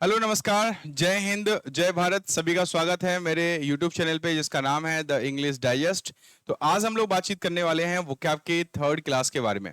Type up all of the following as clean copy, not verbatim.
Hello नमस्कार, जय हिंद, जय भारत। सभी का स्वागत है मेरे YouTube चैनल पे जिसका नाम है द इंग्लिश डाइजेस्ट। तो आज हम लोग बातचीत करने वाले हैं वोकैब के थर्ड क्लास के बारे में।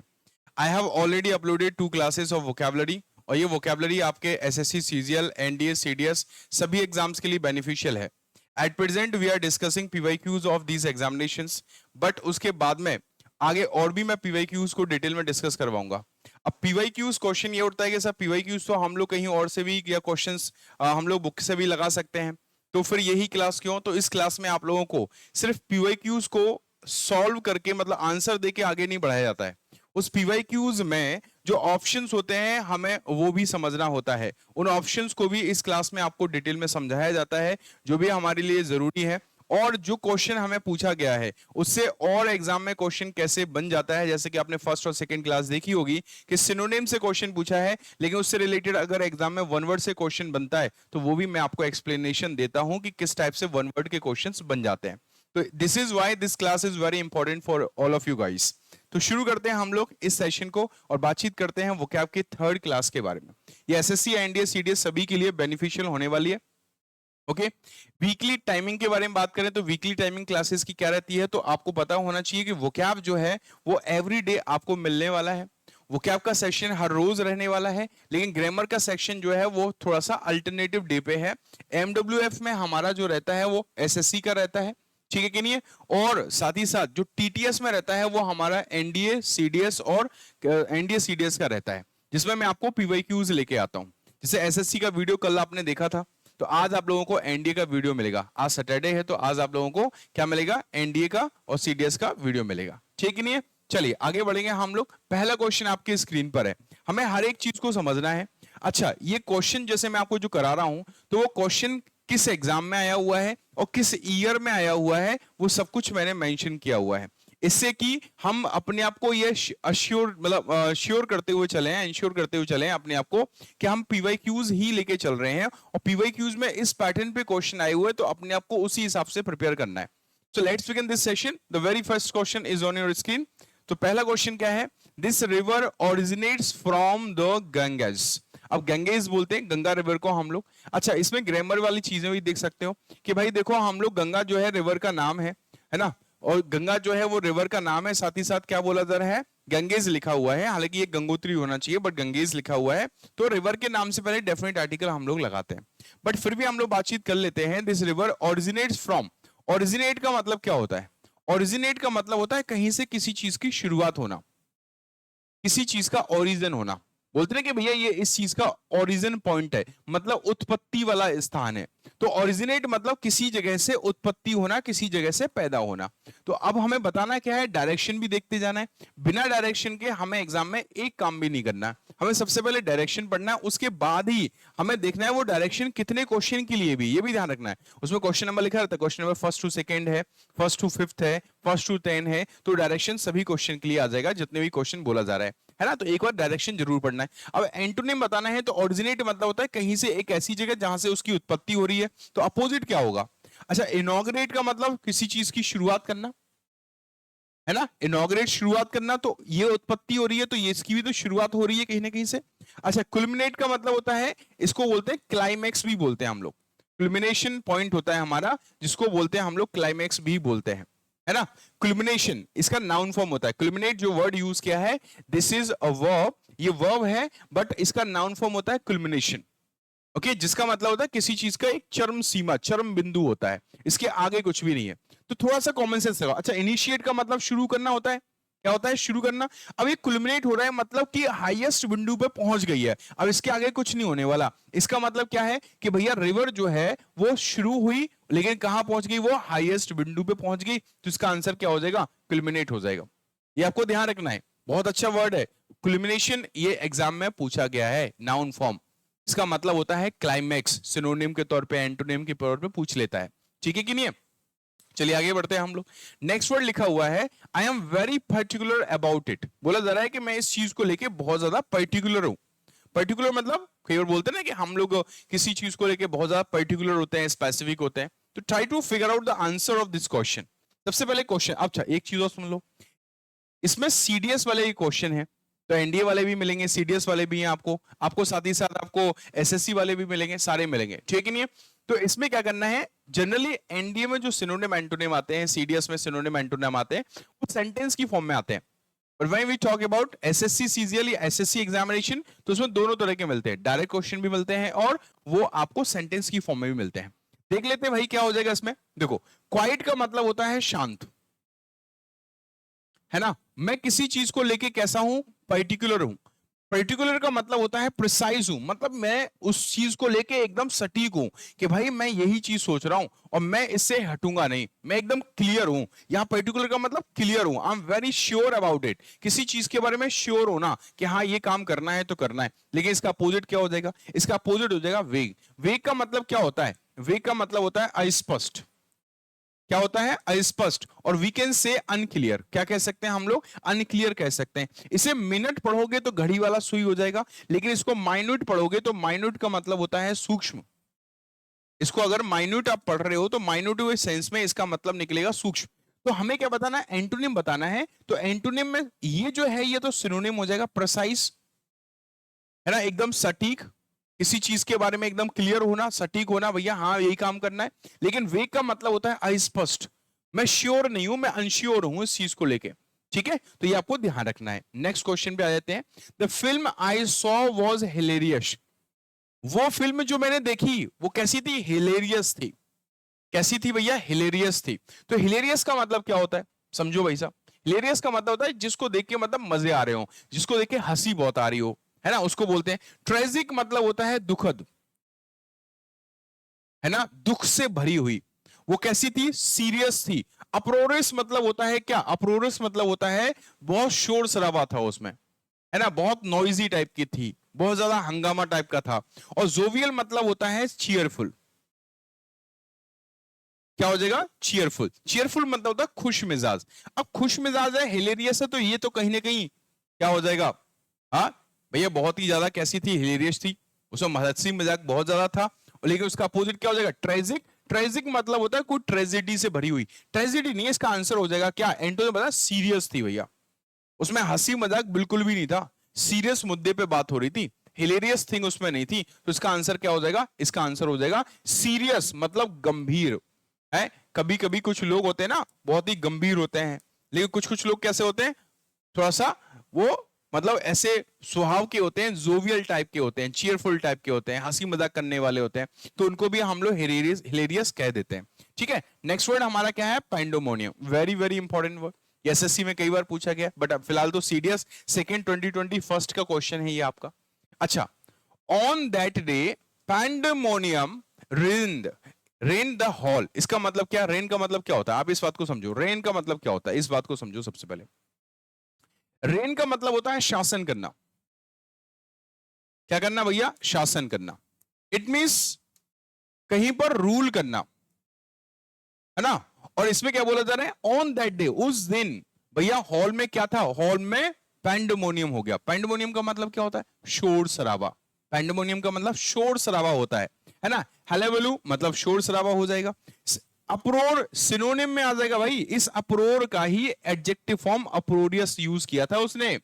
I have already uploaded 2 classes of vocabulary और ये वोकैबुलरी आपके एसएससी, सीजीएल, एनडीए, सीडीएस सभी एग्जाम्स के लिए बेनिफिशियल है। At present we are discussing PYQs of these examinations, but उसके बाद में आगे और भी मैं पीवाईक्यूज को डिटेल में डिस्कस करवाऊंगा। अब पीवाईक्यूज क्वेश्चन ये उठता है कि सर पीवाईक्यूज तो हम लोग कहीं और से भी या क्वेश्चंस हम लोग बुक से भी लगा सकते हैं, तो फिर यही क्लास क्यों? तो इस क्लास में आप लोगों को सिर्फ पीवाईक्यूज को सॉल्व करके मतलब आंसर देके आगे नहीं बढ़ाया जाता है। उस पीवाईक्यूज में जो ऑप्शंस होते हैं हमें वो भी समझना होता है। उन ऑप्शंस को भी इस क्लास में आपको डिटेल में समझाया जाता है, जो भी हमारे लिए जरूरी है। और जो क्वेश्चन हमें पूछा गया है उससे और एग्जाम में क्वेश्चन कैसे बन जाता है, जैसे कि आपने फर्स्ट और सेकंड क्लास देखी होगी कि सिनोनिम से क्वेश्चन पूछा है, लेकिन उससे रिलेटेड अगर एग्जाम में वन वर्ड से क्वेश्चन बनता है तो वो भी मैं आपको एक्सप्लेनेशन देता हूं कि किस टाइप से वन वर्ड के क्वेश्चंस बन जाते हैं। तो this is why this class is very important for all of you guys. तो शुरू करते हैं हम लोग इस सेशन को और बातचीत करते हैं वोकैब के थर्ड क्लास के बारे में। ये एसएससी, एनडीए, सीडीएस सभी के लिए बेनिफिशियल होने वाली है। ओके, वीकली टाइमिंग के बारे में बात करें तो वीकली टाइमिंग क्लासेस की क्या रहती है, तो आपको पता होना चाहिए कि वोकैब जो है वो एवरी डे आपको मिलने वाला है। वोकैब का सेक्शन हर रोज रहने वाला है, लेकिन ग्रामर का सेक्शन जो है वो थोड़ा सा अल्टरनेटिव डे पे है। एमडब्ल्यूएफ में हमारा जो रहता है वो एसएससी का रहता है, ठीक है कि नहीं है? और साथ ही साथ जो टीटीएस में रहता है वो हमारा एनडीए, सीडीएस और एनडीए सीडीएस का रहता है, जिसमें मैं आपको पीवाईक्यूज लेके आता हूं। जैसे एसएससी का वीडियो कल आपने देखा था, तो आज आप लोगों को एनडीए का वीडियो मिलेगा। आज सैटरडे है तो आज आप लोगों को क्या मिलेगा? एनडीए का और सीडीएस का वीडियो मिलेगा, ठीक है नहीं है? चलिए आगे बढ़ेंगे हम लोग। पहला क्वेश्चन आपके स्क्रीन पर है, हमें हर एक चीज को समझना है। अच्छा, ये क्वेश्चन जैसे मैं आपको जो करा रहा हूं तो वो क्वेश्चन किस एग्जाम में आया हुआ है और किस ईयर में आया हुआ है वो सब कुछ मैंने मेंशन किया हुआ है, इससे कि हम अपने आप को ये अश्योर मतलब श्योर करते हुए चले हैं, इंश्योर करते हुए चले हैं अपने आप को कि हम पीवाईक्यूज ही लेके चल रहे हैं और पीवाईक्यूज में इस पैटर्न पे क्वेश्चन आए हुए तो अपने आप को उसी हिसाब से प्रिपेयर करना है। So let's begin this session. The very first question is on your screen. तो पहला क्वेश्चन क्या है? This river originates from the Ganges. अब गंगेज बोलते हैं गंगा रिवर को हम लोग। अच्छा, इसमें ग्रामर वाली चीजें भी देख सकते हो कि भाई देखो हम लोग गंगा जो है रिवर का नाम है ना, और गंगा जो है वो रिवर का नाम है, साथ ही साथ क्या बोला जा रहा है? गंगेज लिखा हुआ है। हालांकि ये गंगोत्री होना चाहिए बट गंगेज लिखा हुआ है, तो रिवर के नाम से पहले डेफिनेट आर्टिकल हम लोग लगाते हैं। बट फिर भी हम लोग बातचीत कर लेते हैं। This river originates from. Originate का मतलब क्या होता है? ओरिजिनेट का मतलब होता है कहीं से किसी चीज की शुरुआत होना, किसी चीज का ओरिजिन होना। बोलते हैं कि भैया ये इस चीज का ओरिजिन पॉइंट है, मतलब उत्पत्ति वाला स्थान है। तो ओरिजिनेट मतलब किसी जगह से उत्पत्ति होना, किसी जगह से पैदा होना। तो अब हमें बताना क्या है? डायरेक्शन भी देखते जाना है। बिना डायरेक्शन के हमें एग्जाम में एक काम भी नहीं करना है। हमें सबसे पहले डायरेक्शन पढ़ना है, उसके बाद ही हमें देखना है वो डायरेक्शन कितने क्वेश्चन के लिए भी, ये भी ध्यान रखना है। उसमें क्वेश्चन नंबर लिखा रहता है, question number first to second है, फर्स्ट टू फिफ्थ है, फर्स्ट टू 10 है, तो डायरेक्शन सभी क्वेश्चन के लिए आ जाएगा जितने भी क्वेश्चन बोला जा रहा है ना। तो एक बार डायरेक्शन जरूर पढ़ना है। अब एंटोनिम बताना है तो ओरिजिनेट मतलब होता है कहीं से एक ऐसी जगह जहां से उसकी उत्पत्ति हो रही है, तो अपोजिट क्या होगा? अच्छा, इनॉग्रेट का मतलब किसी चीज की शुरुआत करना, है ना। इनॉग्रेट शुरुआत करना, तो ये उत्पत्ति हो रही है तो ये इसकी भी तो शुरुआत हो रही है कहीं ना कहीं से। अच्छा, कुलमिनेट का मतलब होता है, इसको बोलते हैं क्लाइमैक्स भी बोलते हैं हम लोग। कुलमिनेशन पॉइंट होता है हमारा, जिसको बोलते हैं हम लोग क्लाइमैक्स भी बोलते हैं, है ना। कुलमिनेशन इसका नाउन फॉर्म होता है। कुलमिनेट जो वर्ड यूज किया है, दिस इज अ वर्ब, ये वर्ब है बट इसका नाउन फॉर्म होता है कुलमिनेशन। ओके, जिसका मतलब होता है किसी चीज का एक चरम सीमा, चरम बिंदु होता है, इसके आगे कुछ भी नहीं है। तो थोड़ा सा कॉमन सेंस लगा। अच्छा, इनिशिएट का मतलब शुरू करना होता है। क्या होता है? शुरू करना। अब ये कुलमिनेट हो रहा है मतलब कि हाईएस्ट बिंदु पे पहुंच गई है, अब इसके आगे कुछ नहीं होने वाला। इसका मतलब क्या है कि भैया रिवर जो है वो शुरू हुई लेकिन कहां पहुंच गई? वो हाईएस्ट बिंदु पे पहुंच गई, तो इसका आंसर क्या हो जाएगा? कुलमिनेट हो जाएगा। ये आपको ध्यान रखना है, बहुत अच्छा वर्ड है कुलमिनेशन। ये एग्जाम में पूछा गया है, नाउन फॉर्म। इसका मतलब होता है क्लाइमैक्स, सिनोनिम के तौर पे, एंटोनिम के तौर पे पूछ लेता है, ठीक है कि नहीं है? चलिए आगे बढ़ते हैं हम लोग। नेक्स्ट वर्ड लिखा हुआ है, I am very particular about it. बोला जा रहा है कि मैं इस चीज को लेके बहुत ज्यादा पर्टिकुलर हूं। पर्टिकुलर मतलब कई बार बोलते हैं ना कि हम लोग किसी चीज को लेके बहुत ज्यादा पर्टिकुलर होते हैं, स्पेसिफिक होते हैं। तो try to figure out the answer of this question. सबसे पहले क्वेश्चन, अच्छा एक चीज और सुन लो, इसमें सीडीएस वाले ये क्वेश्चन है, तो एनडीए वाले भी मिलेंगे, सीडीएस वाले भी हैं आपको, आपको साथ ही साथ आपको एसएससी वाले भी मिलेंगे, सारे मिलेंगे, ठीक है नहीं है? तो इसमें क्या करना है, जनरली एनडीए में जो सिनोनिम एंटोनिम आते हैं, सीडीएस में सिनोनिम एंटोनिम आते हैं, वो सेंटेंस की फॉर्म में आते हैं। और when we talk about SSC CGL या एसएससी एग्जामिनेशन, तो उसमें दोनों तरह के मिलते हैं, डायरेक्ट क्वेश्चन भी मिलते हैं और वो आपको सेंटेंस की फॉर्म में भी मिलते हैं। देख लेते हैं भाई क्या हो जाएगा इसमें। देखो, क्वाइट का मतलब होता है शांत, है ना? मैं किसी चीज को लेके कैसा हूं, पर्टिकुलर हूं। पर्टिकुलर का मतलब होता है प्रिसाइज हूं, मतलब मैं उस चीज को लेके एकदम सटीक हूं कि भाई मैं यही चीज सोच रहा हूं और मैं इससे हटूंगा नहीं, मैं एकदम क्लियर हूं। यहां पर्टिकुलर का मतलब क्लियर हूं, I am very sure about it, किसी चीज के बारे में श्योर होना कि हाँ ये काम करना है तो करना है। लेकिन इसका अपोजिट क्या हो जाएगा, इसका अपोजिट हो जाएगा वेग। वेग का मतलब क्या होता है, वेग का मतलब होता है अस्पष्ट। क्या होता है, अस्पष्ट। और वी कैन से अनक्लियर, क्या कह सकते हैं हम लोग, अनक्लियर कह सकते हैं। इसे मिनट पढ़ोगे तो घड़ी वाला सुई हो जाएगा, लेकिन इसको माइन्यूट पढ़ोगे तो माइन्यूट का मतलब होता है सूक्ष्म। इसको अगर माइन्यूट आप पढ़ रहे हो तो माइन्यूट सेंस में इसका मतलब निकलेगा सूक्ष्म। तो हमें क्या बताना है, एंटोनिम बताना है। तो एंटोनिम में ये जो है ये तो सिनोनिम हो जाएगा प्रिसाइज, है ना, एकदम सटीक, किसी चीज के बारे में एकदम क्लियर होना, सटीक होना, भैया हाँ यही काम करना है। लेकिन वेग का मतलब होता है अस्पष्ट, मैं श्योर नहीं हूं, मैं अनश्योर हूं इस चीज को लेके, ठीक है? तो ये आपको ध्यान रखना है। नेक्स्ट क्वेश्चन पे आ जाते हैं। The film I saw was hilarious. वो फिल्म जो मैंने देखी वो कैसी थी, हिलेरियस थी। कैसी थी भैया, हिलेरियस थी। तो हिलेरियस का मतलब क्या होता है, समझो भाई साहब। हिलेरियस का मतलब होता है जिसको देख के मतलब मजे आ रहे हो, जिसको देख के हंसी बहुत आ रही हो, है ना, उसको बोलते हैं। ट्रेजिक मतलब होता है दुखद, है ना, दुख से भरी हुई। वो कैसी थी, सीरियस थी। अप्रोरिस मतलब होता है क्या, अप्रोरिस मतलब होता है बहुत शोर शराबा था उसमें, है ना, बहुत नॉइजी टाइप की थी, बहुत ज्यादा हंगामा टाइप का था। और जोवियल मतलब होता है चीयरफुल। क्या हो जाएगा, चीयरफुल। चीयरफुल मतलब होता है खुश मिजाज। अब खुश मिजाज है, हिलेरियस है, तो ये तो कहीं ना कहीं क्या हो जाएगा, हाँ भैया बहुत ही ज्यादा कैसी थी, हिलेरियस थी, उसमें हंसी मजाक बहुत ज्यादा था। लेकिन उसका अपोजिट क्या हो जाएगा, ट्रेजिक। ट्रेजिक मतलब होता है कोई ट्रेजेडी से भरी हुई। ट्रेजेडी नहीं है, इसका आंसर हो जाएगा क्या, एंटोनिम बता, सीरियस थी भैया, उसमें हंसी मजाक बिल्कुल भी नहीं था, सीरियस मुद्दे पे बात हो रही थी, हिलेरियस थिंग उसमें नहीं थी। तो इसका आंसर क्या हो जाएगा, इसका आंसर हो जाएगा सीरियस, मतलब गंभीर है। कभी कभी कुछ लोग होते हैं ना बहुत ही गंभीर होते हैं, लेकिन कुछ कुछ लोग कैसे होते हैं, थोड़ा सा वो मतलब ऐसे स्वभाव के होते हैं, जोवियल टाइप के होते हैं, चीयरफुल टाइप के होते हैं, हंसी मजाक करने वाले होते हैं, तो उनको भी हम लोग हिलेरियस हिलेरियस कह देते हैं, ठीक है? नेक्स्ट वर्ड हमारा क्या है, pandemonium. Very very important word, SSC में कई बार पूछा गया, बट अब फिलहाल तो सीडीएस सेकेंड 2020 फर्स्ट का क्वेश्चन है ये आपका। अच्छा, on that day pandemonium reigned, reign the hall, इसका मतलब क्या, रेन का मतलब क्या होता है, आप इस बात को समझो, रेन का मतलब क्या होता है, इस बात को समझो सबसे पहले। रेन का मतलब होता है शासन करना। क्या करना भैया, शासन करना। इट मींस कहीं पर रूल करना, है ना? और इसमें क्या बोला जा रहा है, ऑन दैट डे, उस दिन भैया हॉल में क्या था, हॉल में पैंडेमोनियम हो गया। पैंडेमोनियम का मतलब क्या होता है, शोर शराबा। पैंडेमोनियम का मतलब शोर शराबा होता है ना? हलेबुलू मतलब शोर शराबा हो जाएगा। अप्रोर सिनोनिम में आ जाएगा भाई, इस अप्रोर का ही एडजेक्टिव फॉर्म अप्रोरियस यूज किया था उसने,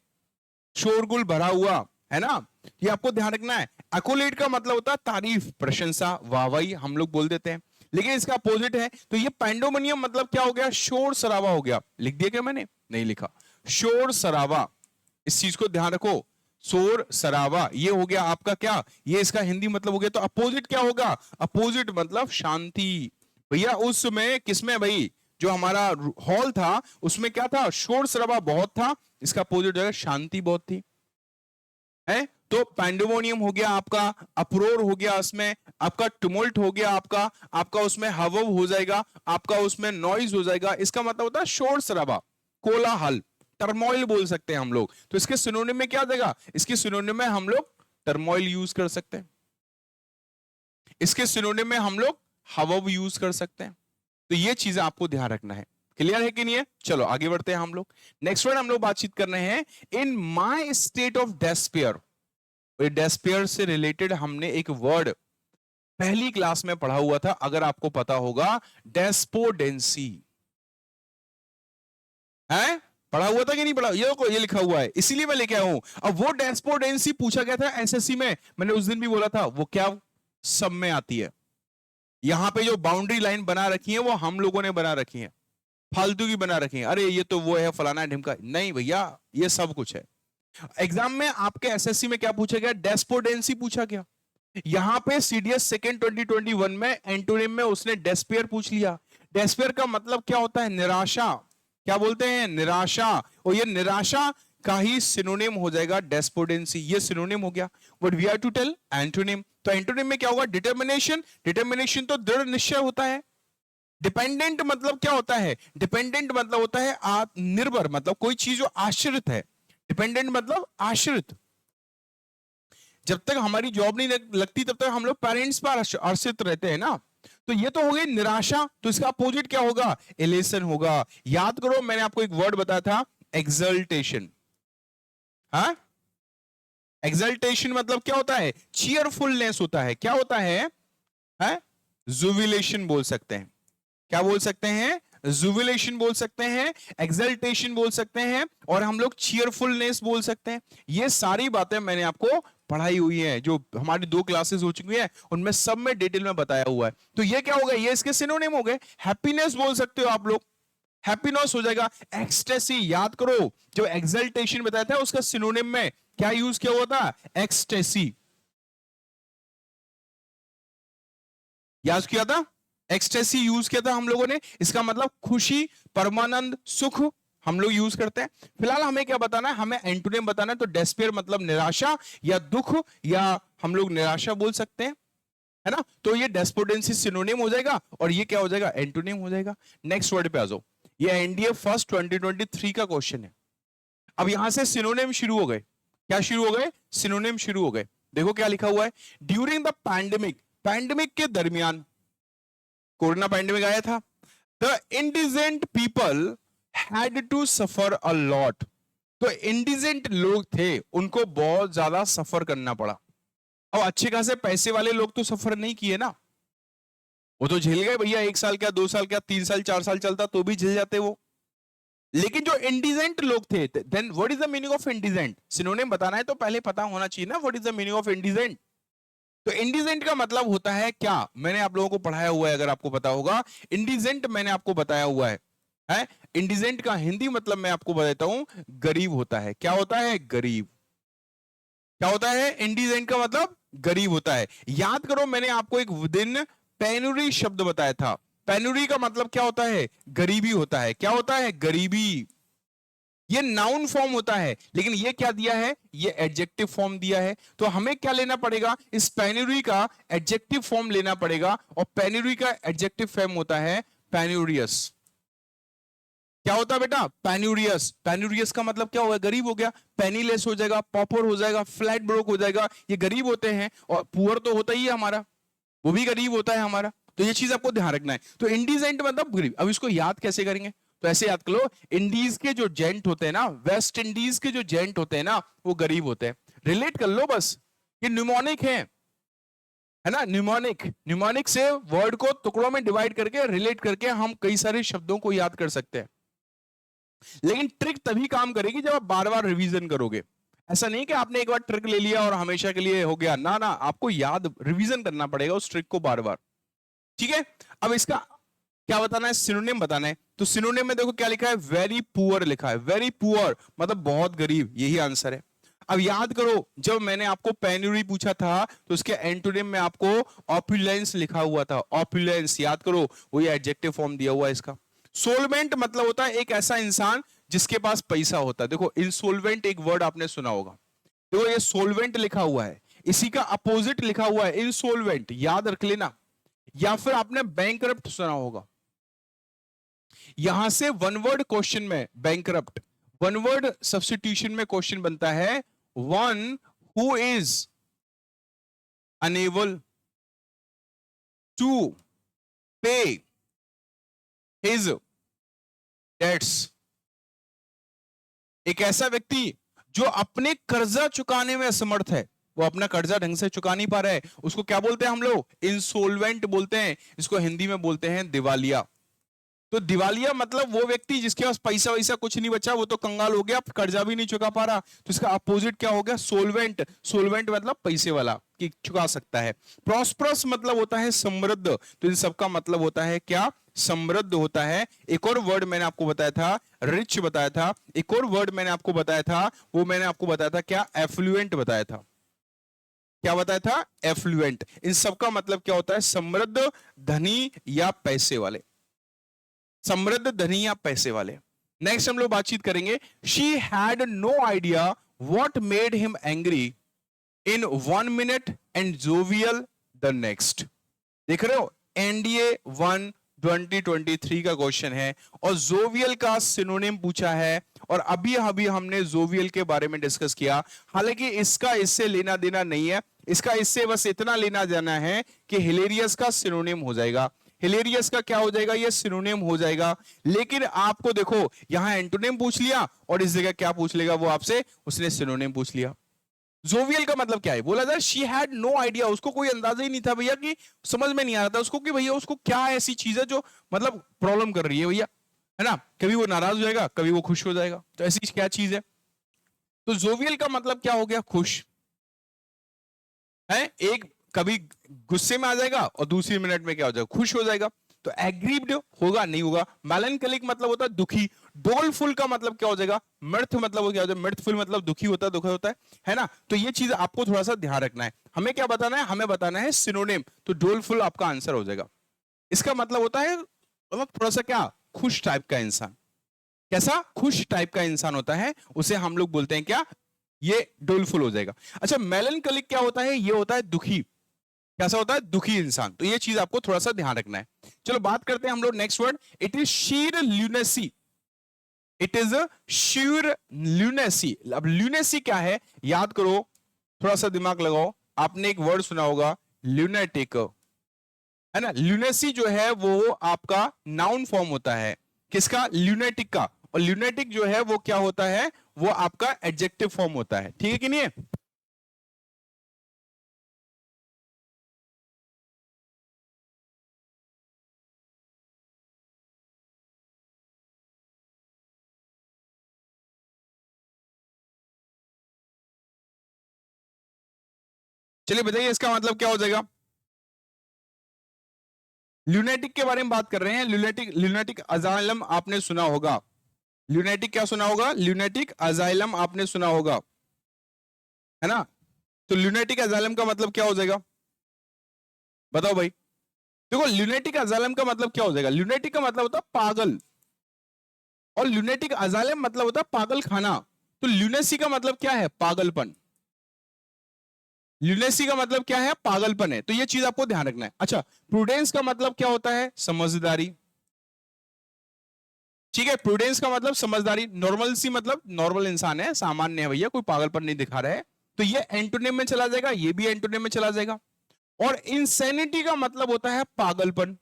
शोरगुल भरा हुआ, है ना? ये आपको ध्यान रखना है। अकोलेट का मतलब होता है तारीफ, प्रशंसा, वाहवाही हम लोग बोल देते हैं, लेकिन इसका अपोजिट है। तो ये पैंडोमोनियम मतलब क्या हो गया, शोर शराबा हो गया। लिख दिया क्या मैंने, नहीं लिखा, शोर शराबा, इस चीज को ध्यान रखो, शोर शराबा ये हो गया आपका क्या, ये इसका हिंदी मतलब हो गया। तो अपोजिट क्या होगा, अपोजिट मतलब शांति। भैया उस समय किसमें भाई, जो हमारा हॉल था उसमें क्या था, शोर शराबा बहुत था, इसका अपोजिट है शांति बहुत थी, है? तो पैंडेमोनियम हो गया आपका, अप्रोर हो गया, उसमें आपका टुमल्ट हो गया, आपका आपका उसमें हवव हो जाएगा, आपका उसमें नॉइज हो जाएगा। इसका मतलब होता है शोर शराबा, कोलाहल, टर्मोइल बोल सकते हैं हम लोग। तो इसके सिनोनिम में क्या आ जाएगा, इसके सिनोनिम में हम लोग टर्मोइल यूज कर सकते हैं, इसके सिनोनिम में हम लोग हवव यूज कर सकते हैं। तो ये चीजें आपको ध्यान रखना है। क्लियर है कि नहीं है? चलो आगे बढ़ते हैं हम लोग। नेक्स्ट वर्ड हम लोग बातचीत कर रहे हैं, in my state of despair. Despair से रिलेटेड हमने एक वर्ड पहली क्लास में पढ़ा हुआ था, अगर आपको पता होगा, डेस्पोडेंसी है, पढ़ा हुआ था कि नहीं पढ़ा, ये लिखा हुआ है, इसीलिए मैं लेके आया हूं। अब वो डेस्पोडेंसी पूछा गया था एसएससी में, मैंने उस दिन भी बोला था, वो क्या सब में आती है। यहां पे जो बाउंड्री लाइन बना रखी है वो हम लोगों ने बना रखी है, फालतू की बना रखी है। अरे ये तो वो है फलाना ढिमका, नहीं भैया, ये सब कुछ है। एग्जाम में आपके एसएससी में क्या पूछा गया, डेस्पोडेंसी पूछा गया। यहां पे सीडीएस सेकंड 2021 में एंटोनिम में उसने डेस्पेयर पूछ लिया। डेस्पेयर का मतलब क्या होता है, निराशा। क्या बोलते हैं, निराशा। और ये निराशा का ही सिनोनिम हो जाएगा डेस्पोडेंसी, ये सिनोनिम हो गया। What we are to tell, antonym. तो एंटोनिम में क्या होगा, डिटर्मिनेशन। डिटर्मिनेशन तो दृढ़ निश्चय होता है। डिपेंडेंट मतलब क्या होता है, डिपेंडेंट मतलब होता है निर्भर, मतलब कोई चीज जो आश्रित है। डिपेंडेंट मतलब आश्रित। जब तक हमारी जॉब नहीं लगती तब तक हम लोग पेरेंट्स पर आश्रित रहते हैं ना। तो ये तो हो गई निराशा, तो इसका अपोजिट क्या होगा, एलेसन होगा। याद करो मैंने आपको एक वर्ड बताया था, एक्सल्टेशन। हाँ, एक्सल्टेशन मतलब क्या होता है, चीयरफुलनेस होता है। क्या होता है, जुबिलेशन बोल सकते हैं। क्या बोल सकते हैं, जुबिलेशन बोल सकते हैं, एक्सल्टेशन बोल सकते हैं, और हम लोग चीयरफुलनेस बोल सकते हैं। ये सारी बातें मैंने आपको पढ़ाई हुई है, जो हमारी 2 क्लासेस हो चुकी हैं उनमें सब में डिटेल में बताया हुआ है। तो ये क्या हो गया, ये इसके सिनोनिम हो गए। हैप्पीनेस बोल सकते हो आप लोग, हैप्पीनेस हो जाएगा। एक्सटेसी, याद करो जो एक्सल्टेशन बताया था उसका सिनोनिम में क्या यूज किया हुआ था, एक्सटेसी। याद किया था, एक्सटेसी यूज किया था हम लोगों ने। इसका मतलब खुशी, परमानंद, सुख हम लोग यूज करते हैं। फिलहाल हमें क्या बताना है, हमें एंटोनिम बताना है। तो डेस्पेयर मतलब निराशा या दुख, या हम लोग निराशा बोल सकते हैं, है ना। तो ये डेस्पोडेंसी सिनोनिम हो जाएगा और ये क्या हो जाएगा, एंटोनिम हो जाएगा। नेक्स्ट वर्ड पे आ जाओ। ये एनडीए फर्स्ट 2023 का क्वेश्चन है। अब यहां से सिनोनिम शुरू हो गए। क्या शुरू हो गए, सिनोनिम शुरू हो गए। देखो क्या लिखा हुआ है, ड्यूरिंग द पैंडेमिक, पैंडेमिक के दरमियान, कोरोना पैंडेमिक आया था, the indigent people had to suffer a lot. तो इंडिजेंट लोग थे, उनको बहुत ज्यादा सफर करना पड़ा। अब अच्छे खासे पैसे वाले लोग तो सफर नहीं किए ना, वो तो झेल गए भैया, 1 साल क्या, 2 साल क्या, 3 साल 4 साल चलता तो भी झेल जाते वो। लेकिन जो इंडिजेंट लोग थे, then what is the meaning of indigent, synonym बताना है तो पहले पता होना चाहिए ना what is the meaning of indigent. तो इंडिजेंट का मतलब होता है क्या, मैंने आप लोगों को पढ़ाया हुआ है, अगर आपको पता होगा। इंडिजेंट मैंने आपको बताया हुआ है? इंडिजेंट का हिंदी मतलब मैं आपको बताता हूं, गरीब होता है। क्या होता है, गरीब। क्या होता है, इंडिजेंट का मतलब गरीब होता है। याद करो मैंने आपको एक दिन पेनुरी शब्द बताया था। पेनुरी का मतलब क्या होता है, गरीबी होता है। क्या होता है, गरीबी। ये नाउन फॉर्म होता है, लेकिन ये क्या दिया है, ये एडजेक्टिव फॉर्म दिया है। तो हमें क्या लेना पड़ेगा, इस पेनुरी का एडजेक्टिव फॉर्म लेना पड़ेगा, और पेनुरी का एडजेक्टिव फॉर्म होता है पेन्यूरियस। क्या होता है बेटा, पेन्यूरियस। पेन्यूरियस का मतलब क्या होगा, गरीब हो गया। पेनीलेस हो जाएगा, पॉपर हो जाएगा, फ्लैट ब्रोक हो जाएगा, ये गरीब होते हैं। और पुअर तो होता ही है हमारा, वो भी गरीब होता है हमारा। तो ये चीज आपको ध्यान रखना है। तो इंडिजेंट मतलब गरीब। अब इसको याद कैसे करेंगे, तो ऐसे याद कर लो, इंडीज के जो जेंट होते हैं ना, वेस्ट इंडीज के जो जेंट होते हैं ना, वो गरीब होते हैं। रिलेट कर लो बस, ये न्यूमोनिक है ना, न्यूमोनिक। न्यूमोनिक से वर्ड को टुकड़ों में डिवाइड करके रिलेट करके हम कई सारे शब्दों को याद कर सकते हैं। लेकिन ट्रिक तभी काम करेगी जब आप बार बार रिवीजन करोगे। ऐसा नहीं कि आपने एक बार ट्रिक ले लिया और हमेशा के लिए हो गया, ना ना, आपको याद रिवीजन करना पड़ेगा उस ट्रिक को बार बार। ठीक है, अब इसका क्या बताना है, सिनोनिम बताना है। तो सिनोनिम में देखो क्या लिखा है, वेरी पुअर लिखा है। वेरी पुअर मतलब बहुत गरीब, यही आंसर है। अब याद करो जब मैंने आपको पेन्यूरी पूछा था तो उसके एंटोनिम में आपको ऑपुलेंस लिखा हुआ था। ऑपुलेंस याद करो, वही एडजेक्टिव फॉर्म दिया हुआ है इसका। सोलवेंट मतलब होता है एक ऐसा इंसान जिसके पास पैसा होता है। देखो इंसोल्वेंट एक वर्ड आपने सुना होगा, देखो ये सोलवेंट लिखा हुआ है, इसी का अपोजिट लिखा हुआ है इंसोल्वेंट, याद रख लेना। या फिर आपने बैंकरप्ट सुना होगा। यहां से वन वर्ड क्वेश्चन में बैंकरप्ट, वन वर्ड सब्स्टिट्यूशन में क्वेश्चन बनता है, one who is unable to pay his debts. एक ऐसा व्यक्ति जो अपने कर्जा चुकाने में असमर्थ है, वो अपना कर्जा ढंग से चुका नहीं पा रहा है, उसको क्या बोलते हैं हम लोग, इंसोल्वेंट बोलते हैं। इसको हिंदी में बोलते हैं दिवालिया। तो दिवालिया मतलब वो व्यक्ति जिसके पास पैसा वैसा कुछ नहीं बचा, वो तो कंगाल हो गया, कर्जा भी नहीं चुका पा रहा। तो इसका अपोजिट क्या हो गया? सोल्वेंट। सोल्वेंट मतलब पैसे वाला कि चुका सकता है। प्रॉस्परस मतलब होता है समृद्ध। तो इन सबका मतलब होता है क्या? समृद्ध होता है। एक और वर्ड मैंने आपको बताया था, रिच बताया था। एक और वर्ड मैंने आपको बताया था, वो मैंने आपको बताया था क्या? एफ्लुएंट बताया था। क्या बताया था? एफ्लुएंट। इन सबका मतलब क्या होता है? समृद्ध, धनी या पैसे वाले। समृद्ध, धनी या पैसे वाले। नेक्स्ट हम लोग बातचीत करेंगे। She had no idea what made him angry in 1 minute and jovial the next. देख रहे हो, एनडीए 1 2023 का क्वेश्चन है और जोवियल का सिनोनिम पूछा है। और अभी अभी हमने जोवियल के बारे में डिस्कस किया। हालांकि इसका इससे लेना देना नहीं है, इसका इससे बस इतना लेना देना है कि हिलेरियस का सिनोनिम हो जाएगा। हिलेरियस का क्या हो जाएगा? ये सिनोनिम हो जाएगा। लेकिन आपको देखो, यहां एंटोनिम पूछ लिया और इस जगह क्या पूछ लेगा वो आपसे? उसने सिनोनिम पूछ लिया। जोवियल का मतलब क्या है? बोला जाए शी हैड नो आइडिया, उसको कोई अंदाजा ही नहीं था भैया, कि समझ में नहीं आ रहा था उसको कि भैया उसको क्या ऐसी चीज है जो मतलब प्रॉब्लम कर रही है भैया, है ना? कभी वो नाराज हो जाएगा, कभी वो खुश हो जाएगा, तो ऐसी क्या चीज है? तो जोवियल का मतलब क्या हो गया? खुश है। एक कभी गुस्से में आ जाएगा और दूसरी मिनट में क्या हो जाएगा? खुश हो जाएगा। तो एग्रीव्ड होगा, नहीं होगा। मेलनकलिक मतलब होता है दुखी। डोलफुल का मतलब क्या हो जाएगा? मिर्थ मतलब क्या हो जाएगा? मिर्थफुल मतलब दुखी होता है, दुखी होता है ना? तो ये चीज आपको थोड़ा सा ध्यान रखना है। हमें क्या बताना है? हमें बताना है सिनोनिम। तो डोलफुल आपका आंसर हो जाएगा। इसका मतलब होता है मतलब थोड़ा सा क्या? खुश टाइप का इंसान। कैसा? खुश टाइप का इंसान होता है, उसे हम लोग बोलते हैं क्या? ये डोलफुल हो जाएगा। अच्छा, मेलनकलिक क्या होता है? ये होता है दुखी। कैसा होता है? दुखी इंसान। तो ये चीज आपको थोड़ा सा ध्यान रखना है। चलो बात करते हैं हम लोग next word. It is sheer lunacy. It is sheer lunacy. अब ल्यूनेसी क्या है? याद करो, थोड़ा सा दिमाग लगाओ। आपने एक वर्ड सुना होगा ल्यूनेटिक, है ना? ल्यूनेसी जो है वो आपका नाउन फॉर्म होता है। किसका? ल्यूनेटिक का। और ल्यूनेटिक जो है वो क्या होता है? वो आपका एडजेक्टिव फॉर्म होता है। ठीक है कि नहीं है? चलिए बताइए इसका मतलब क्या हो जाएगा? ल्यूनेटिक के बारे में बात कर रहे हैं। ल्यूनेटिक, ल्यूनेटिक अजाइलम आपने सुना होगा। ल्यूनेटिक क्या सुना होगा? ल्यूनेटिक अजाइलम आपने सुना होगा, है ना? तो ल्यूनेटिक अजाइलम का मतलब क्या हो जाएगा? बताओ भाई। देखो, ल्यूनेटिक अजाइलम का मतलब क्या हो जाएगा? ल्यूनेटिक का मतलब होता है पागल, और ल्यूनेटिक अजाइलम मतलब होता है पागल खाना। तो ल्यूनेसी का मतलब क्या है? पागलपन। ल्यूनेसी का मतलब क्या है? पागलपन है। तो ये चीज आपको ध्यान रखना है। अच्छा, प्रूडेंस का मतलब क्या होता है? समझदारी। ठीक है, प्रूडेंस का मतलब समझदारी। नॉर्मलसी मतलब नॉर्मल इंसान है, सामान्य है भैया, कोई पागलपन नहीं दिखा रहा है। तो ये एंटोनिम में चला जाएगा, ये भी एंटोनिम में चला जाएगा। और इंसेनिटी का मतलब होता है पागलपन।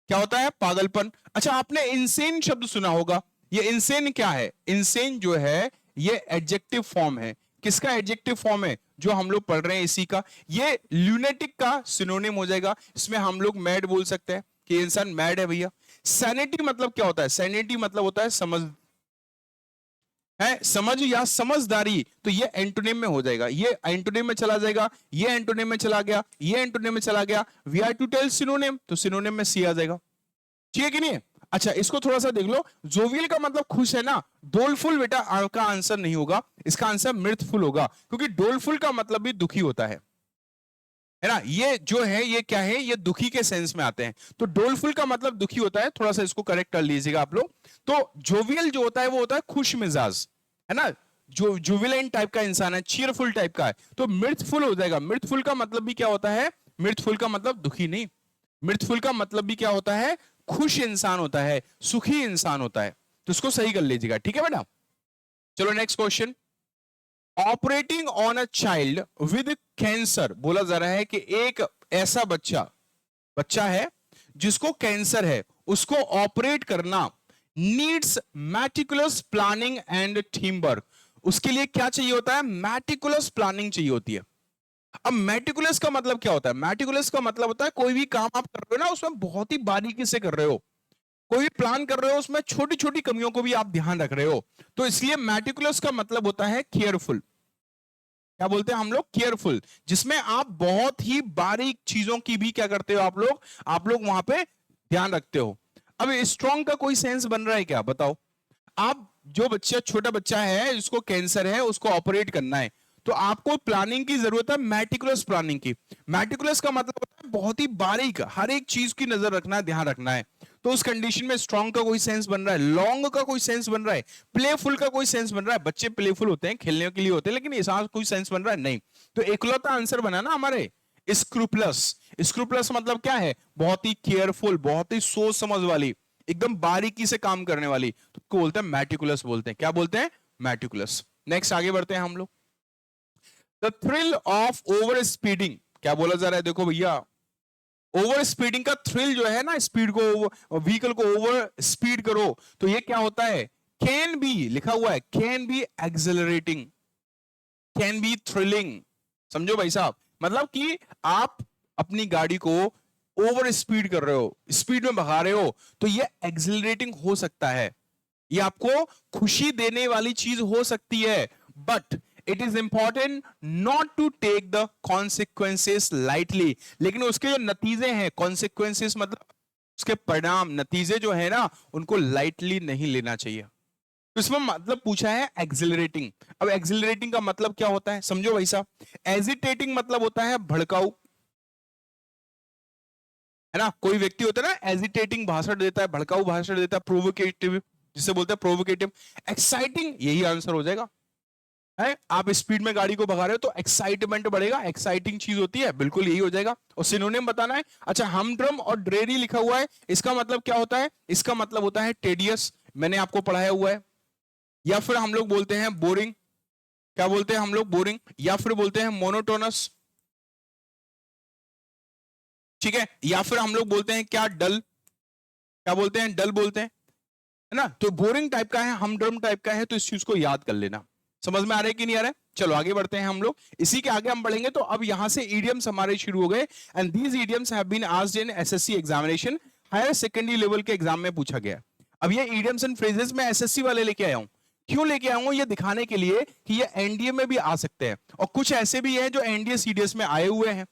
क्या होता है? पागलपन। अच्छा, आपने इंसेन शब्द सुना होगा। ये इंसेन क्या है? इंसेन जो है ये एडजेक्टिव फॉर्म है। किसका एडजेक्टिव फॉर्म है? जो हम लोग पढ़ रहे हैं इसी का। ये ल्यूनेटिक का सिनोनिम हो जाएगा। इसमें हम लोग मैड बोल सकते हैं कि इंसान मैड है भैया। सैनिटी मतलब क्या होता है? सैनिटी मतलब होता है समझ, है समझ या समझदारी। तो ये एंटोनिम में हो जाएगा, ये एंटोनिम में चला जाएगा, ये एंटोनिम में चला गया, ये एंटोनिम में चला गया। We are to tell synonym, तो सिनोनिम में सी आ जाएगा। ठीक है कि नहीं? अच्छा, इसको थोड़ा सा देख लो। जोवियल का मतलब खुश है ना। डोलफुल बेटा आपका आंसर नहीं होगा, इसका आंसर मिर्थफुल होगा, क्योंकि डोलफुल का मतलब भी दुखी होता है ना? ये जो है ये क्या है? ये दुखी के सेंस में आते हैं। तो डोलफुल का मतलब दुखी होता है। थोड़ा सा इसको करेक्ट कर लीजिएगा आप लोग। तो जोवियल जो होता है वो होता है खुश मिजाज, है ना? जो जुविलेंट टाइप का इंसान है, चीयरफुल टाइप का है। तो मिर्थफुल हो जाएगा। मिर्थफुल का मतलब भी क्या होता है? मिर्थफुल का मतलब दुखी नहीं। मिर्थफुल का मतलब भी क्या होता है? खुश इंसान होता है, सुखी इंसान होता है। तो इसको सही कर लीजिएगा। ठीक है बेटा? चलो next question. Operating on a child with cancer. बोला जा रहा है कि एक ऐसा बच्चा बच्चा है जिसको कैंसर है, उसको ऑपरेट करना needs meticulous planning and team work. उसके लिए क्या चाहिए होता है? मैटिकुलस प्लानिंग चाहिए होती है। अब मेटिकुलस का मतलब क्या होता है? मेटिकुलस का मतलब होता है कोई भी काम आप कर रहे हो ना, उसमें बहुत ही बारीकी से कर रहे हो, कोई भी प्लान कर रहे हो उसमें छोटी छोटी कमियों को भी आप ध्यान रख रहे हो, तो इसलिए मेटिकुलस का मतलब होता है केयरफुल। क्या बोलते हैं हम लोग? केयरफुल, जिसमें आप बहुत ही बारीक चीजों की भी क्या करते हो आप लोग वहां पे ध्यान रखते हो। अब स्ट्रॉन्ग का कोई सेंस बन रहा है क्या? बताओ। आप जो बच्चा, छोटा बच्चा है जिसको कैंसर है, उसको ऑपरेट करना है, तो आपको प्लानिंग की जरूरत है, मेटिकुलस प्लानिंग की। मेटिकुलस का मतलब होता है बहुत ही बारीक, हर एक चीज की नजर रखना है, ध्यान रखना है। तो उस कंडीशन में स्ट्रॉन्ग का कोई सेंस बन रहा है, लॉन्ग का कोई सेंस बन रहा है, प्लेफुल का कोई सेंस बन रहा है। बच्चे प्लेफुल होते हैं, खेलने के लिए होते हैं, लेकिन ऐसा कोई सेंस बन रहा है नहीं। तो एकलौता आंसर बना ना हमारे स्क्रूपलस। स्क्रूपलस मतलब क्या है? बहुत ही केयरफुल, बहुत ही सोच समझ वाली, एकदम बारीकी से काम करने वाली, तो बोलते हैं मैटिकुलस बोलते हैं। क्या बोलते हैं? मैटिकुलस। नेक्स्ट आगे बढ़ते हैं हम लोग। The thrill of over speeding, क्या बोला जा रहा है? देखो भैया, ओवर स्पीडिंग का थ्रिल जो है ना, स्पीड को, व्हीकल को ओवर स्पीड करो, तो ये क्या होता है? कैन बी, लिखा हुआ है, can be accelerating, can be thrilling. समझो भाई साहब, मतलब कि आप अपनी गाड़ी को ओवर स्पीड कर रहे हो, स्पीड में भगा रहे हो, तो ये एक्सेलरेटिंग हो सकता है, ये आपको खुशी देने वाली चीज हो सकती है। But it is important not to take the consequences lightly. लेकिन उसके जो नतीजे हैं, कॉन्सिक्वेंसेस मतलब उसके परिणाम, नतीजे जो है ना, उनको लाइटली नहीं लेना चाहिए। तो इसमें मतलब पूछा है एक्सिलरेटिंग। अब एक्सिलरेटिंग का मतलब क्या होता है, समझो भाई साहब। एजिटेटिंग मतलब होता है भड़काऊ, है ना? कोई व्यक्ति होता है ना एजिटेटिंग भाषण देता है, भड़काऊ भाषण देता है, प्रोवोकेटिव, जिसे बोलते हैं प्रोवोकेटिव। एक्साइटिंग, यही आंसर हो जाएगा। है, आप स्पीड में गाड़ी को भगा रहे हो तो एक्साइटमेंट बढ़ेगा, एक्साइटिंग चीज होती है, बिल्कुल यही हो जाएगा। और सिनोनिम बताना है। अच्छा, हमड्रम और ड्रेरी लिखा हुआ है, इसका मतलब क्या होता है? इसका मतलब होता है टेडियस, मैंने आपको पढ़ाया हुआ है। या फिर हम लोग बोलते हैं बोरिंग। क्या बोलते हैं हम लोग? बोरिंग। या फिर बोलते हैं मोनोटोनस, ठीक है। या फिर हम लोग बोलते हैं क्या? डल। क्या बोलते हैं? डल बोलते हैं, है ना? तो बोरिंग टाइप का है, हमड्रम टाइप का है, तो इस चीज को याद कर लेना। समझ में आ रहा है कि नहीं आ रहा है? चलो आगे बढ़ते हैं हम लोग, इसी के आगे हम बढ़ेंगे। तो अब यहां से इडियम्स हमारे शुरू हो गए, and these idioms have been asked in SSC examination, higher secondary level के एग्जाम में पूछा गया। अब ये इडियम्स एंड फ्रेजेस मैं एसएससी वाले लेके आया हूं। क्यों लेके आया हूं? ये दिखाने के लिए कि ये एनडीए में भी आ सकते हैं, और कुछ ऐसे भी हैं जो एनडीए सीडीएस में आए हुए हैं,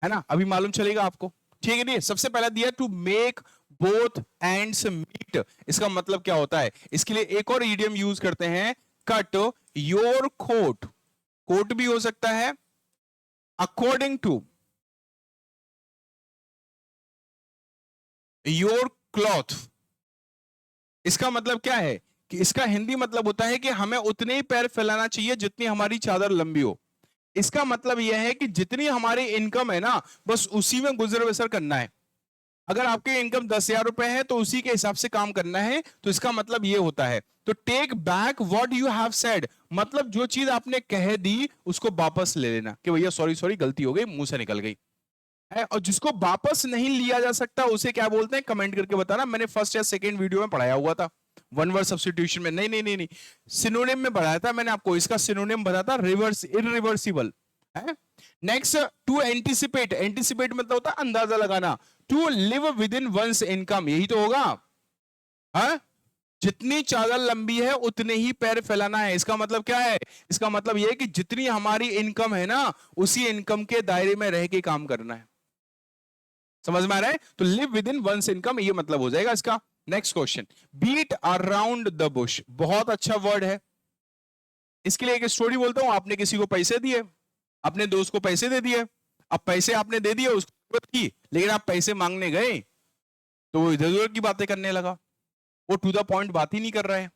है ना? अभी मालूम चलेगा आपको, ठीक है? नहीं, सबसे पहला दिया to make both ends meet. इसका मतलब क्या होता है? इसके लिए एक और इडियम यूज करते हैं, कट योर कोट। कोट भी हो सकता है, अकॉर्डिंग टू योर क्लॉथ। इसका मतलब क्या है? कि इसका हिंदी मतलब होता है कि हमें उतने ही पैर फैलाना चाहिए जितनी हमारी चादर लंबी हो। इसका मतलब यह है कि जितनी हमारी इनकम है ना, बस उसी में गुजर बसर करना है। अगर आपकी इनकम 10,000 रुपए है तो उसी के हिसाब से काम करना है। तो इसका मतलब ये होता है, तो take back what you have said, मतलब जो चीज आपने कह दी उसको वापस ले लेना, कि भैया सॉरी सॉरी गलती हो गई, मुंह से निकल गई है। और जिसको वापस नहीं लिया जा सकता उसे क्या बोलते हैं? कमेंट करके बताना, मैंने फर्स्ट या सेकंड वीडियो में पढ़ाया हुआ था, वन वर्ड सब्स्टिट्यूशन में। नहीं नहीं नहीं नहीं, सिनोनिम में पढ़ाया था मैंने आपको। इसका सिनोनिम बताया था रिवर्स, इरिवर्सिबल है। Next, to anticipate. एंटिसिपेट मतलब होता है अंदाजा लगाना। To live within one's income, यही तो होगा, है? जितनी चादर लंबी है उतने ही पैर फैलाना है। इसका मतलब क्या है? इसका मतलब यह है कि जितनी हमारी इनकम है ना, उसी इनकम के दायरे में रह के काम करना है। समझ में आ रहा है? तो live within one's income, ये मतलब हो जाएगा इसका। Next question, beat around the bush, बहुत अच्छा वर्ड है। इसके लिए एक स्टोरी बोलता हूं। आपने किसी को पैसे दिए, अपने दोस्त को पैसे दे दिए। अब पैसे आपने दे दिए, उसको जरूरत की, लेकिन आप पैसे मांगने गए तो वो इधर उधर की बातें करने लगा। वो टू द पॉइंट बात ही नहीं कर रहा है,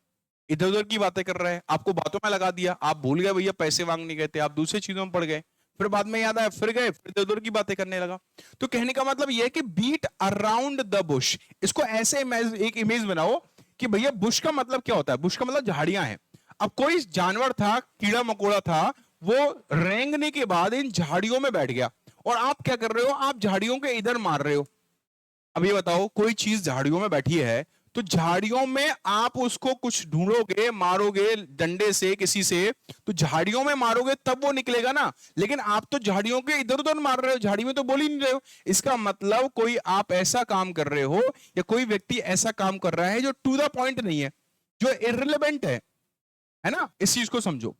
इधर उधर की बातें कर रहा है, आपको बातों में लगा दिया। आप भूल गए भैया पैसे मांगने गए थे, आप दूसरी चीजों में पड़ गए। फिर बाद में याद आया, फिर गए, फिर इधर उधर की बातें करने लगा। तो कहने का मतलब यह है कि बीट अराउंड द बुश। इसको ऐसे एक इमेज बनाओ कि भैया बुश का मतलब क्या होता है? बुश का मतलब झाड़ियां हैं। अब कोई जानवर था, कीड़ा मकोड़ा था, वो रेंगने के बाद इन झाड़ियों में बैठ गया, और आप क्या कर रहे हो? आप झाड़ियों के इधर मार रहे हो। अब ये बताओ, कोई चीज झाड़ियों में बैठी है तो झाड़ियों में आप उसको कुछ ढूंढोगे, मारोगे डंडे से किसी से, तो झाड़ियों में मारोगे तब वो निकलेगा ना। लेकिन आप तो झाड़ियों के इधर उधर मार रहे हो, झाड़ी में तो बोल ही नहीं रहे हो। इसका मतलब कोई आप ऐसा काम कर रहे हो या कोई व्यक्ति ऐसा काम कर रहा है जो टू द पॉइंट नहीं है, जो इररिलेवेंट है ना। इस चीज को समझो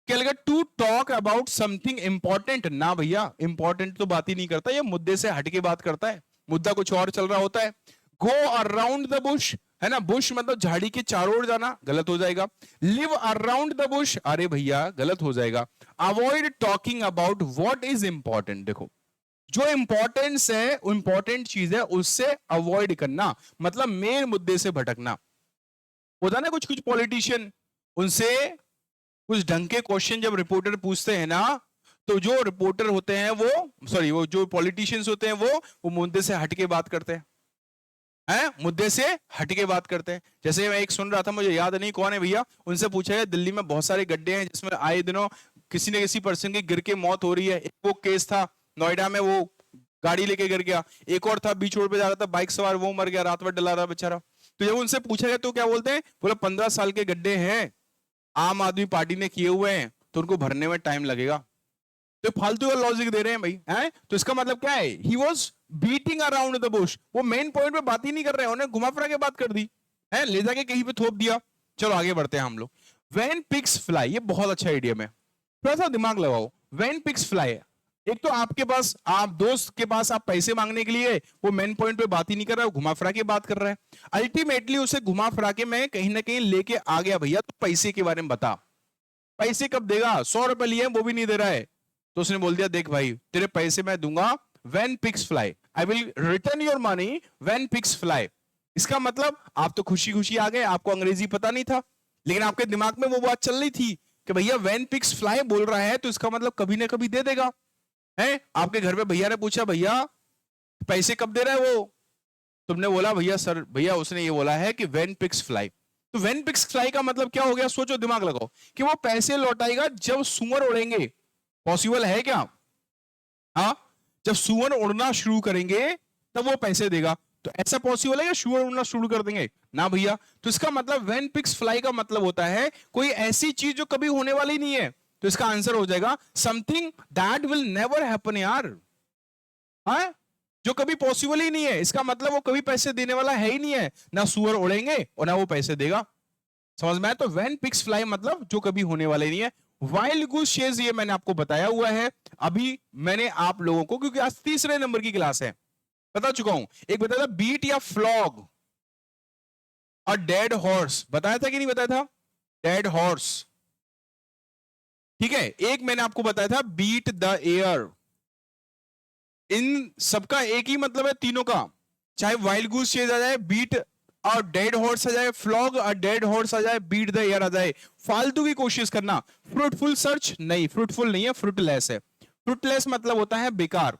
कि अगर to talk about something important, ना भैया इंपॉर्टेंट तो बात ही नहीं करता, ये मुद्दे से हटके बात करता है, मुद्दा कुछ और चल रहा होता है। गो अराउंड द बुश, है ना, बुश मतलब झाड़ी के चारों ओर जाना, गलत हो जाएगा। लिव अराउंड द बुश, अरे भैया गलत हो जाएगा। Avoid talking about what is important, देखो जो इंपॉर्टेंस है, इंपॉर्टेंट चीज है, उससे अवॉइड करना, मतलब मेन मुद्दे से भटकना होता है ना। कुछ कुछ पॉलिटिशियन, उनसे कुछ ढंग के क्वेश्चन जब रिपोर्टर पूछते हैं ना, तो जो रिपोर्टर होते हैं वो जो पॉलिटिशियंस होते हैं वो मुद्दे से हटके बात करते हैं, मुद्दे से हटके बात करते हैं। जैसे मैं एक सुन रहा था, मुझे याद नहीं कौन है भैया, उनसे पूछा है दिल्ली में बहुत सारे गड्ढे हैं जिसमें आए दिनों किसी न किसी पर्सन की गिर के मौत हो रही है। एक वो केस था नोएडा में, वो गाड़ी लेके गिर गया। एक और था बीच रोड पे जा रहा था बाइक सवार, वो मर गया, रात भर डला रहा बेचारा। तो जब उनसे पूछा गया तो क्या बोलते हैं, बोला 15 साल के गड्ढे हैं, आम आदमी पार्टी ने किए हुए हैं, तो उनको भरने में टाइम लगेगा। तो फालतू का लॉजिक दे रहे हैं भाई, हैं? तो इसका मतलब क्या है, he was beating around the Bush, वो मेन पॉइंट पे बात ही नहीं कर रहे हैं, उन्हें घुमा फिरा के बात कर दी है, ले जाके कहीं पे थोप दिया। चलो आगे बढ़ते हैं हम लोग। व्हेन पिग्स फ्लाई, ये बहुत अच्छा आइडिया है, थोड़ा सा दिमाग लगाओ। व्हेन पिग्स फ्लाई, एक तो आपके पास, आप दोस्त के पास आप पैसे मांगने के लिए, वो मेन पॉइंट पे बात ही नहीं कर रहा है, घुमा फिरा के बात कर रहा है। अल्टीमेटली उसे घुमा फिरा के मैं कहीं ना कहीं लेके आ गया, भैया तो पैसे के बारे में बता, पैसे कब देगा, 100 रुपए लिए वो भी नहीं दे रहा है। तो उसने बोल दिया देख भाई तेरे पैसे मैं दूंगा when pigs fly, I will return your money when pigs fly. इसका मतलब आप तो खुशी खुशी आ गए, आपको अंग्रेजी पता नहीं था, लेकिन आपके दिमाग में वो बात चल रही थी कि भैया व्हेन पिग्स फ्लाई बोल रहा है, तो इसका मतलब कभी ना कभी दे देगा, है। आपके घर पे भैया ने पूछा भैया पैसे कब दे रहा है वो, तुमने बोला भैया सर, भैया उसने ये बोला है कि व्हेन पिग्स फ्लाई। तो व्हेन पिग्स फ्लाई का मतलब क्या हो गया, सोचो, दिमाग लगाओ, कि वो पैसे लौटाएगा जब सूअर उड़ेंगे। पॉसिबल है क्या? हाँ, जब सूअर उड़ना शुरू करेंगे तब वो पैसे देगा। तो ऐसा पॉसिबल है कि सूअर उड़ना शुरू कर देंगे? ना भैया। तो इसका मतलब व्हेन पिग्स फ्लाई का मतलब होता है कोई ऐसी चीज जो कभी होने वाली नहीं है। तो इसका आंसर हो जाएगा something that will never happen यार, हाँ, जो कभी पॉसिबल ही नहीं है। इसका मतलब वो कभी पैसे देने वाला है ही नहीं है, ना सूअर उड़ेंगे और ना वो पैसे देगा। समझ में आया? तो व्हेन पिग्स फ्लाई मतलब जो कभी होने वाले नहीं है। वाइल्ड गूस चेज ये मैंने आपको बताया हुआ है, अभी मैंने आप लोगों को, क्योंकि आज तीसरे नंबर की क्लास है, बता चुका हूं। एक बताया था बीट या फ्लॉग और डेड हॉर्स, बताया था कि नहीं बताया था? डेड हॉर्स, ठीक है। एक मैंने आपको बताया था बीट द एयर। इन सबका एक ही मतलब है तीनों का, चाहे वाइल्ड गूस चेज आ जाए, बीट और डेड हॉर्स आ जाए, फ्लॉग और डेड हॉर्स आ जाए, बीट द एयर आ जाए, फालतू की कोशिश करना। फ्रूटफुल सर्च नहीं, फ्रूटफुल नहीं है, फ्रूटलेस है। फ्रूटलेस मतलब होता है बेकार,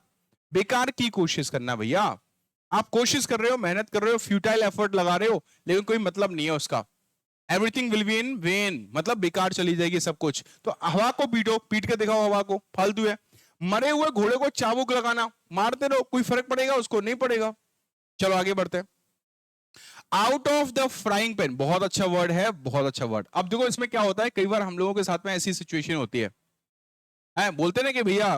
बेकार की कोशिश करना। भैया आप कोशिश कर रहे हो, मेहनत कर रहे हो, फ्यूटाइल एफर्ट लगा रहे हो, लेकिन कोई मतलब नहीं है उसका। Everything will be in when, मतलब बेकार चली जाएगी सब कुछ। तो हवा को पीटो, पीट के दिखाओ हवा को, फालतू है। मरे हुए घोड़े को चाबुक लगाना, मारते रहो, कोई फर्क पड़ेगा उसको? नहीं पड़ेगा। चलो आगे बढ़ते हैं। Out of the frying pan, बहुत अच्छा वर्ड है, बहुत अच्छा वर्ड। अब देखो इसमें क्या होता है, कई बार हम लोगों के साथ में ऐसी सिचुएशन होती है बोलते ना कि भैया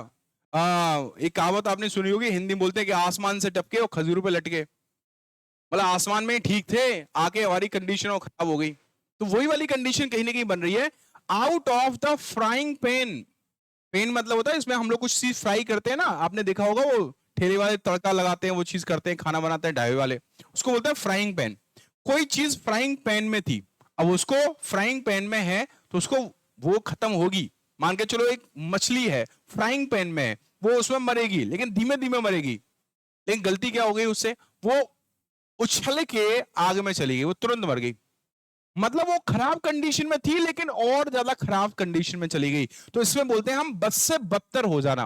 एक कहावत आपने सुनी होगी, हिंदी में बोलते हैं कि आसमान से टपके और खजूरों पे लटके। मतलब आसमान में ठीक थे, आके हमारी कंडीशन खराब हो गई। तो वही वाली कंडीशन कहीं ना कहीं बन रही है। Out of the frying pan, pan मतलब होता है इसमें हम लोग कुछ चीज फ्राई करते हैं ना, आपने देखा होगा, वो ठेले वाले तड़का लगाते हैं, वो चीज करते हैं, खाना बनाते हैं ढाबे वाले, उसको बोलते हैं फ्राइंग पैन। कोई चीज फ्राइंग पैन में थी, अब उसको फ्राइंग पैन में है, तो उसको वो खत्म होगी। मान के चलो एक मछली है, फ्राइंग पैन में है, वो उसमें मरेगी, लेकिन धीमे धीमे मरेगी। लेकिन गलती क्या हो गई उससे, वो उछल के आग में चली गई, वो तुरंत मर गई। मतलब वो खराब कंडीशन में थी, लेकिन और ज्यादा खराब कंडीशन में चली गई। तो इसमें बोलते हैं हम बद से बदतर हो जाना।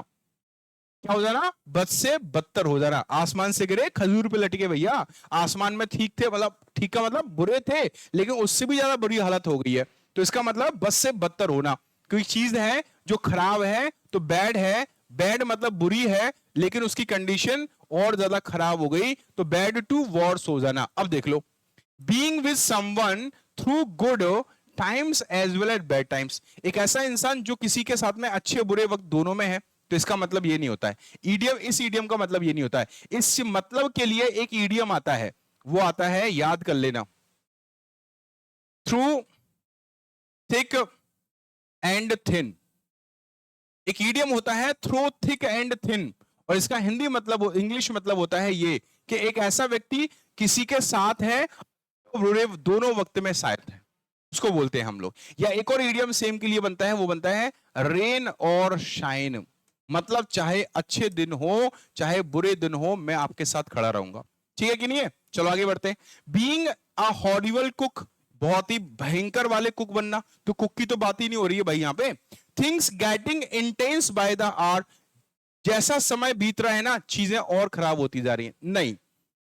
क्या हो जाना? बद से बदतर हो जाना। आसमान से गिरे खजूर पे लटके, भैया आसमान में ठीक थे, मतलब ठीक का मतलब बुरे थे, लेकिन उससे भी ज्यादा बुरी हालत हो गई है। तो इसका मतलब बद से बदतर होना। कोई चीज है जो खराब है तो बैड है, बैड मतलब बुरी है, लेकिन उसकी कंडीशन और ज्यादा खराब हो गई, तो बैड टू वर्स हो जाना। अब देख लो, being with someone through good times as well as bad times. एक ऐसा इंसान जो किसी के साथ में अच्छे बुरे वक्त दोनों में है। तो इसका मतलब ये नहीं होता है ईडियम, इस ईडियम का मतलब ये नहीं होता है। इस मतलब के लिए एक ईडियम आता है, वो आता है, याद कर लेना, थ्रू थिक एंड थिन। एक ईडियम होता है थ्रू थिक एंड थिन, और इसका हिंदी मतलब, इंग्लिश मतलब होता है ये कि एक ऐसा व्यक्ति किसी के साथ है बुरे दोनों वक्त में शायद है, उसको बोलते हैं हम लोग। या एक और ईडियम सेम के लिए बनता है, वो बनता है रेन और शाइन। मतलब चाहे अच्छे दिन हो चाहे बुरे दिन हो, मैं आपके साथ खड़ा रहूंगा। ठीक है कि नहीं है? चलो आगे बढ़ते हैं। बीइंग अ हॉरिबल कुक, बहुत ही भयंकर वाले कुक बनना। तो कुक की तो बात ही नहीं हो रही है भाई यहां पे। Things getting intense by the hour, जैसा समय बीत रहा है ना, चीजें और खराब होती जा रही हैं। नहीं,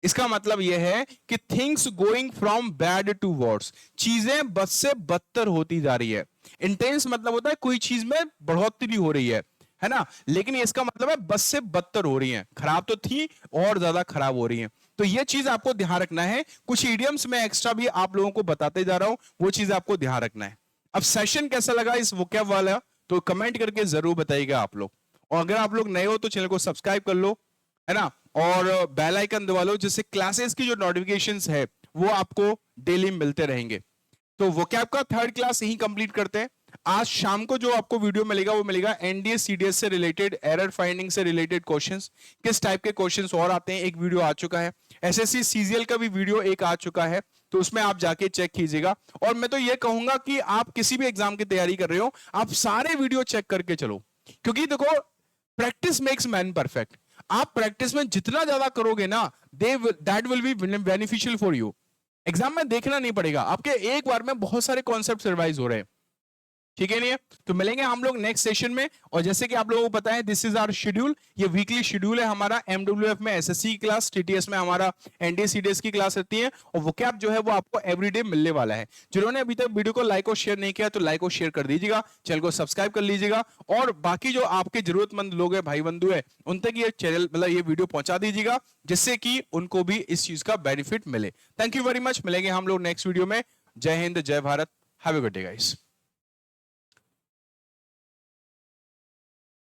इसका मतलब यह है कि things going from bad to worse, चीजें बद से बदतर होती जा रही है। इंटेंस मतलब होता है कोई चीज में बढ़ोतरी हो रही है ना, लेकिन इसका मतलब है बद से बदतर हो रही है। खराब तो थी और ज्यादा खराब हो रही है। तो यह चीज आपको ध्यान रखना है। कुछ इडियम्स में एक्स्ट्रा भी आप लोगों को बताते जा रहा हूं, वो चीज आपको ध्यान रखना है। अब सेशन कैसा लगा इस वोकैब वाला, तो कमेंट करके जरूर बताइएगा आप लोग। और अगर आप लोग नए हो तो चैनल को सब्सक्राइब कर लो, है ना, और बेल आइकन दबा लो, जिससे क्लासेस की जो नोटिफिकेशंस है वो आपको डेली मिलते रहेंगे। तो वोकैब का थर्ड क्लास यही कंप्लीट करते हैं। आज शाम को जो आपको वीडियो मिलेगा वो मिलेगा एनडीए सीडीएस से रिलेटेड, एरर फाइंडिंग से रिलेटेड क्वेश्चंस, किस टाइप के क्वेश्चंस और आते हैं, एक वीडियो आ चुका है। एसएससी सीजीएल का भी वीडियो एक आ चुका है, तो उसमें आप जाके चेक कीजिएगा। और मैं तो ये कहूंगा कि आप किसी भी एग्जाम की तैयारी कर रहे हो, आप सारे वीडियो चेक करके चलो, क्योंकि देखो प्रैक्टिस मेक्स मैन परफेक्ट। आप प्रैक्टिस में जितना ज्यादा करोगे ना, that will be beneficial for you. Exam में देखना नहीं पड़ेगा, आपके एक बार में बहुत सारे कॉन्सेप्ट रिवाइज हो रहे हैं। ठीक है नहीं है? तो मिलेंगे हम लोग नेक्स्ट सेशन में। और जैसे कि आप लोगों को पता है, दिस इज आवर शेड्यूल, ये वीकली शेड्यूल है हमारा। एमडब्ल्यूएफ में एसएससी की क्लास, टीटीएस में हमारा एनडीए सीडीएस की क्लास रहती है, और वोकैब जो है वो आपको एवरीडे मिलने वाला है। जिन्होंने अभी तक वीडियो को लाइक और शेयर नहीं किया तो लाइक और शेयर कर दीजिएगा, चैनल को सब्सक्राइब कर लीजिएगा, और बाकी जो आपके जरूरतमंद लोग हैं, भाई बंधु है, उन तक ये चैनल मतलब ये वीडियो पहुंचा दीजिएगा, जिससे कि उनको भी इस चीज का बेनिफिट मिले। Thank you very much. मिलेंगे हम लोग नेक्स्ट वीडियो में। जय हिंद, जय Bharat, have a good day guys.